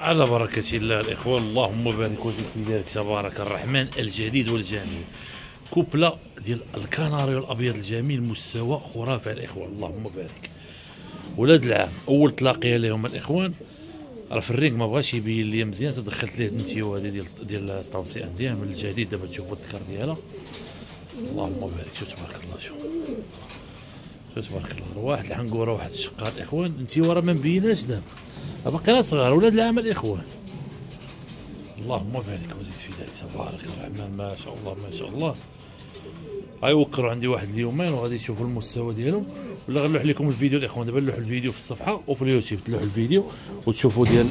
على بركة الله الإخوان، اللهم بارك وزد في ذلك تبارك الرحمن الجديد والجميل. كوبلا ديال الكناريو الأبيض الجميل، مستوى خرافي الإخوان، اللهم بارك. ولاد العام أول تلاقيه لهم الإخوان، راه في الرينغ ما بغاش يبين لي مزيان، تدخلت ليه النتيو هذه ديال التوصية ديال من الجديد. دابا تشوفوا الذكر ديالها، اللهم بارك. شوف تبارك الله، شوف تبارك الله، واحد الحنقوره واحد الشقه الإخوان. النتيو راه ما مبيناش دابا، باقي صغار ولاد العام الإخوان، اللهم بارك وزيد في ذلك تبارك الرحمن. ما شاء الله ما شاء الله. غيوكروا عندي واحد اليومين وغادي تشوفوا المستوى ديالهم، ولا غنلوح لكم الفيديو الاخوان. دابا نلوح الفيديو في الصفحه وفي اليوتيوب، تلوح الفيديو وتشوفوا ديال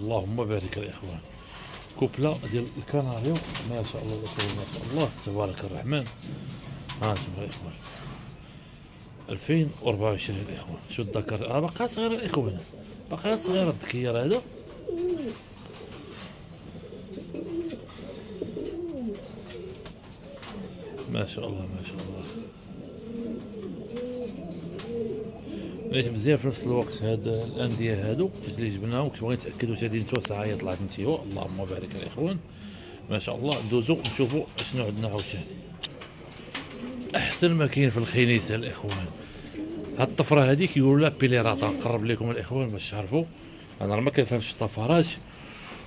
اللهم بارك الاخوان. كوبلا ديال الكناريو، ما شاء الله الاخوان، ما شاء الله تبارك الرحمن. ها انتم الاخوان 2024 الاخوان. شو الذكر راه باقا صغيره الاخوان، باقا صغيره الذكير هذا. ما شاء الله ما شاء الله. بغيت مزيان في نفس الوقت هاد الانديه هادو اللي جبناهم، كنت باغي نتاكد واش هادي نتوسع هي طلعت نتيوه. اللهم بارك الاخوان، ما شاء الله. ندوزو نشوفو اشنو عندنا عاوتاني. احسن ما كاين في الخنيسه الاخوان هاد الطفره هادي كيقولوا لها بيليراطا. نقرب لكم الاخوان باش تعرفوا، انا راه ما كنفهمش الطفرات،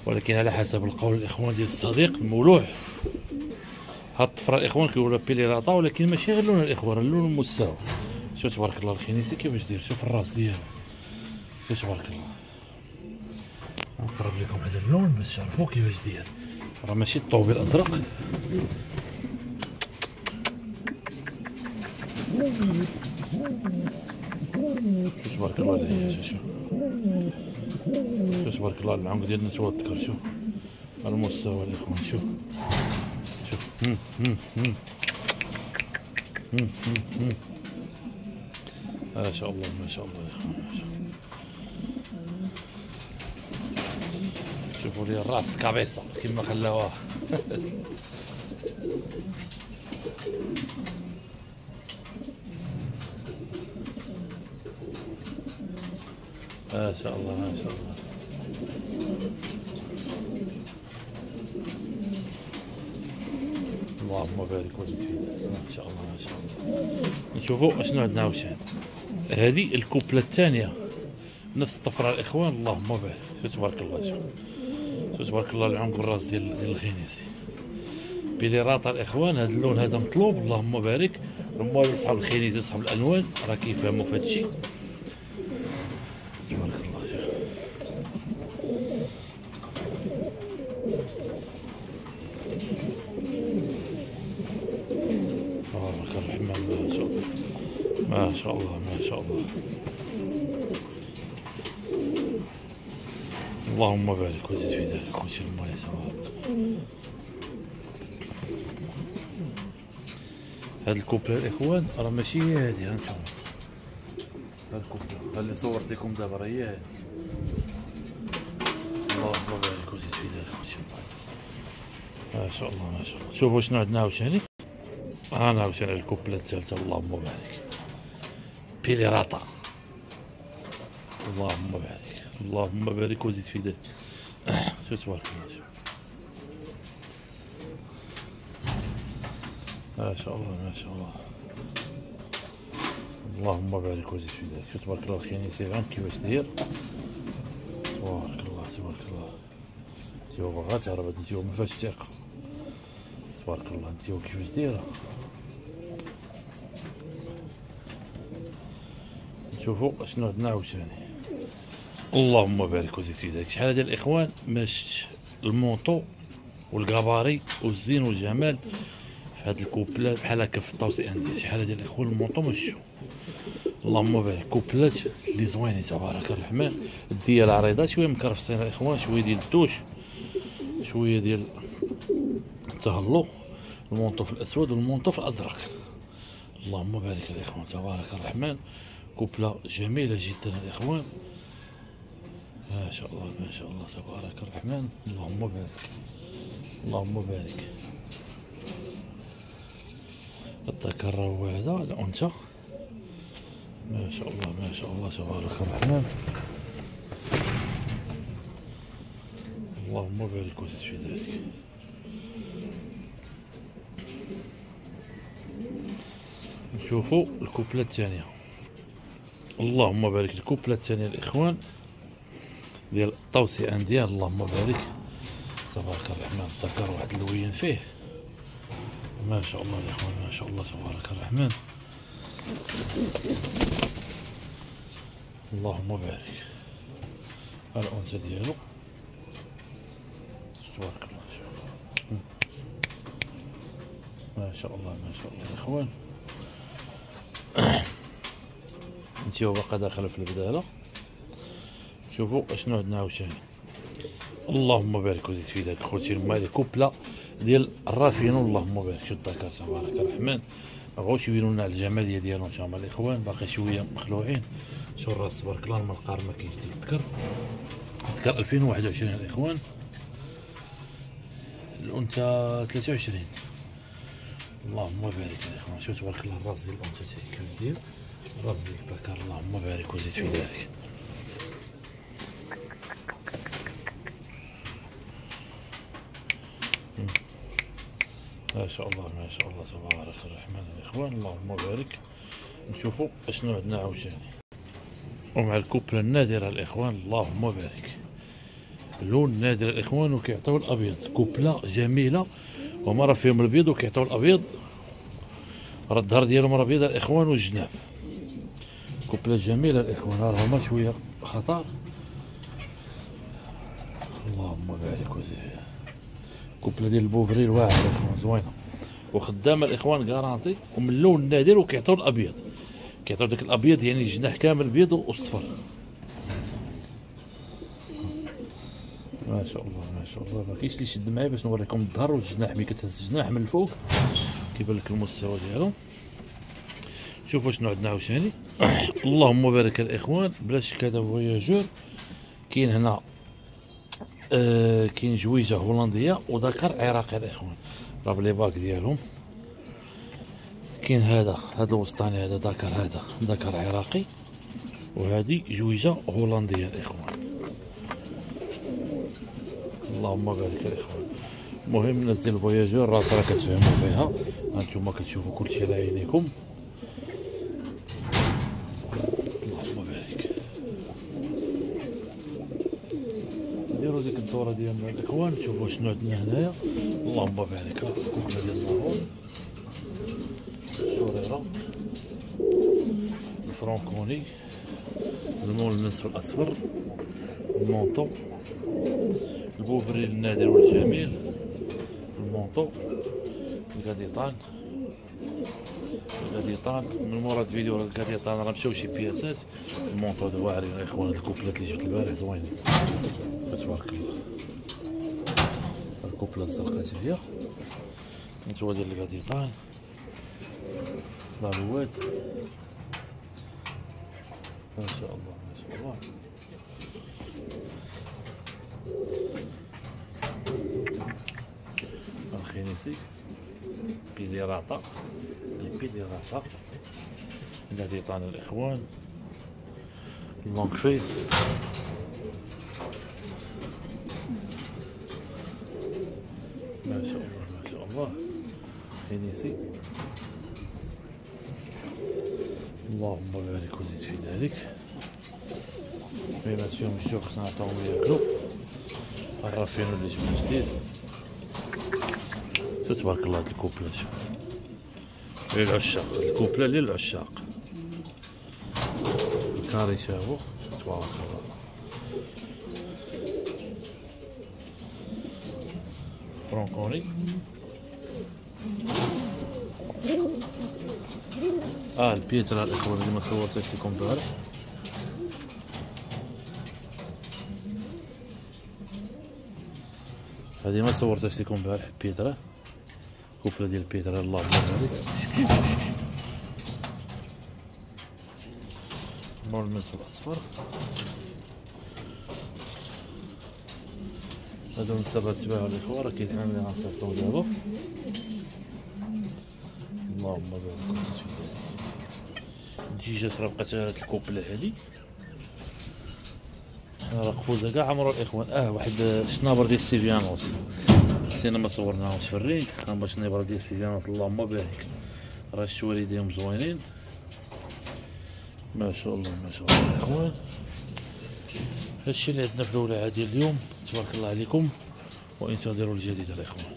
ولكن على حسب القول الاخوان ديال الصديق المولوح، هاد الطفره الاخوان كيقولوا لها بيليراطا، ولكن ماشي غير لون الاخوان، اللون المستوى. شوف تبارك الله الخنيسه كيفاش داير، شوف الراس ديالو، شوف تبارك الله. نقرب لكم هذا اللون باش تعرفوا كيفاش داير، راه ماشي الطوبي الازرق. شوف تبارك الله عليه، شوف تبارك الله العنق ديال النسوة الذكر. شوف المستوى الاخوان، شوف ما شاء الله ما شاء الله يا اخوان، ما شاء الله. شوفوا لي الراس كابيسا كما خلاوها. ما شاء الله ما شاء الله. اللهم بارك وزد في ذلك، ما شاء الله ما شاء الله. نشوفوا اشنو عندنا عاوتاني. هذه الكوبله الثانيه نفس الطفره الاخوان، اللهم بارك. شوف تبارك الله، شوف تبارك الله العنق والراس ديال الخنيسي. بيليراطا الاخوان، هذا اللون هذا مطلوب، اللهم بارك. رمال اصحاب الخنيسي اصحاب الالوان راه كيفهموا في هذا الشيء، تبارك الله. تبارك الرحمن، ما شاء الله ما شاء الله ما شاء الله. اللهم بارك وزد في ذلك خوتي المولى تبارك. هاد الكوبلا الاخوان راه ماشي هي هادي، ها انتم هاد الكوبلا اللي صورت لكم دابا راه هي هادي. اللهم بارك وزد في ذلك خوتي المولى، ما شاء الله ما شاء الله. شوفوا شنو عندنا عاوتاني. انا عاوتاني الكوبلا الثالثه، اللهم بارك. بيليراطا، اللهم بارك اللهم بارك وزد في ذلك. شوف تبارك الله، شوف ما شاء الله ما شاء الله. اللهم بارك وزد في ذلك. شوف تبارك الله الخنيسي العام كيفاش داير، تبارك الله تبارك الله. انتيوا باغا تعرف هاد انتيوا ما فيهاش الثقه، تبارك الله. انتيوا كيفاش دايره، نشوفوا اشنو عندنا عاوتاني. اللهم بارك وزيد في ذلك. شحال ديال الاخوان ما شفت المونطو والكاباري والزين والجمال في هاد الكوبلات بحال هكا في التوصيه عندي. شحال ديال الاخوان المونطو ما شفتو، اللهم بارك. كوبلات اللي زوينين تبارك الرحمن. الديال عريضه شويه مكرفسين الاخوان، شويه ديال الدوش، شويه ديال التهلو. المونطو في الاسود والمونطو في الازرق، اللهم بارك الاخوان تبارك الرحمن. كوبلا جميله جدا الاخوان، ما شاء الله ما شاء الله تبارك الرحمن. اللهم بارك اللهم بارك. الذكر هو هذا، الأنثى. ما شاء الله ما شاء الله تبارك الرحمن. اللهم بارك وزد في ذلك. نشوفوا الكوبلة الثانية. اللهم بارك. الكوبلة الثانية الإخوان ديال الطوسي أندية. اللهم بارك تبارك الرحمن. الذكر واحد اللوين فيه ما شاء الله الإخوان، ما شاء الله تبارك الرحمن. اللهم بارك. الأنثى ديالو تبارك الله ما شاء الله ما شاء الله الإخوان. نتيو باقا داخل في البدالة. شوفوا اشنو عندنا عاوتاني. اللهم بارك وزيد في ذلك خوتي. هذه كوبلة ديال الرافينو. اللهم بارك. شو الذكر تبارك الرحمن. مبغاوش يبينوا لنا الجماليه ديالهم ان شاء الله الاخوان، باقي شويه مخلوعين. شو الراس تبارك الله. المنقار ما كاينش ديال الذكر. الذكر 2021 الاخوان. الانثى 23. اللهم بارك الاخوان. شوف تبارك الله الراس ديال الانثى كيف داير، الراس ديال الذكر. اللهم بارك وزيد في ذلك. ما شاء الله ما شاء الله تبارك الرحمن الاخوان. اللهم بارك. نشوفوا اشنو عندنا عاوتاني. ومع الكوبلة النادرة الاخوان. اللهم بارك. اللون نادر الاخوان وكيعطيو الابيض. كوبلة جميلة وما راه فيهم الابيض وكيعطيو الابيض. راه الظهر ديالهم راه ابيض الاخوان والجناب. كوبلة جميلة الاخوان. راه هما شوية خطر. اللهم بارك وزيد. كوبلة ديال البوفري الواعر الاخوان زوينه وخدامه الاخوان كارانتي. ومن اللون النادر وكيعطيو الابيض. كيعطيو داك الابيض يعني الجناح كامل بيض والصفر. ما شاء الله ما شاء الله. ما كاينش اللي يشد معايا باش نوريكم الظهر والجناح. ملي كتهز الجناح من الفوق كيبان لك المستوى ديالو. شوفوا شنو عندنا عاوتاني. اللهم بارك الاخوان. بلا شك هذا فواياجور. كاين هنا كاين جويجه هولنديه وذكر عراقي الاخوان. راه بلي باك ديالهم. كاين هذا الوسطاني هذا ذكر، هذا ذكر عراقي وهذه جويجه هولنديه الاخوان. اللهم بارك الاخوان. المهم الناس ديال الفواياجور راس راه كتفهموا فيها. هانتوما كتشوفوا كلشي على عينيكم. اللهم بارك. نديرو ديك الدوره ديالنا الاخوان. شوفوا شنو عندنا هنايا. اللهم بارك. كوبله ديال المارون، الشوريره، الفرونكوني، المول النصف الاصفر، المونطو، البوفري النادر والجميل، المونطو، الكاديطان. من مورا الفيديو الكاديطان راه مشاو شي بياسات. المونطو هذا واعرين الاخوان. هاد الكوبلات اللي جبت البارح زوينين تبارك الله. الكوبله الزرقاء هي نتوما ديال الكاديطان. الواد ما شاء الله ما شاء الله. الخنيسي بيليراطا، البيليراطا، الكاديطان الاخوان، اللونغ فيس، ما شاء الله ما شاء الله. خنيسي. اللهم بارك وزيد في ذلك. بينات فيهم الشوك خصنا نعطيهم ياكلو. الرافينو اللي جبنا جديد. شو تبارك الله هاد الكوبلة. للعشاق. الكوبلة للعشاق. الكاري شافو تبارك الله. فرونكوني. البيترا الاخوان اللي ما صورتهاش لكم البارح. هذه ما صورتهاش لكم البارح. بيترا، كوبلة ديال بيترا. اللهم بارك. مول النصف الاصفر. هادو نسبة تباعو الاخوان. راه كاين حنا اللي غنصيفطو دابا. اللهم بارك. الدجاجات راه بقات هاد الكوبله هادي راه قفوزه كاع عمرو الاخوان. واحد شنابر ديال سيفيانوس نسينا ما صورناهمش في الرينك. هما شنابر ديال سيفيانوس اللهم بارك. راه الشوالي ديالهم زوينين ما شاء الله ما شاء الله الاخوان. هادشي اللي عندنا في الولاعه ديال اليوم. تبارك الله عليكم وانتظروا الجديد الاخوان.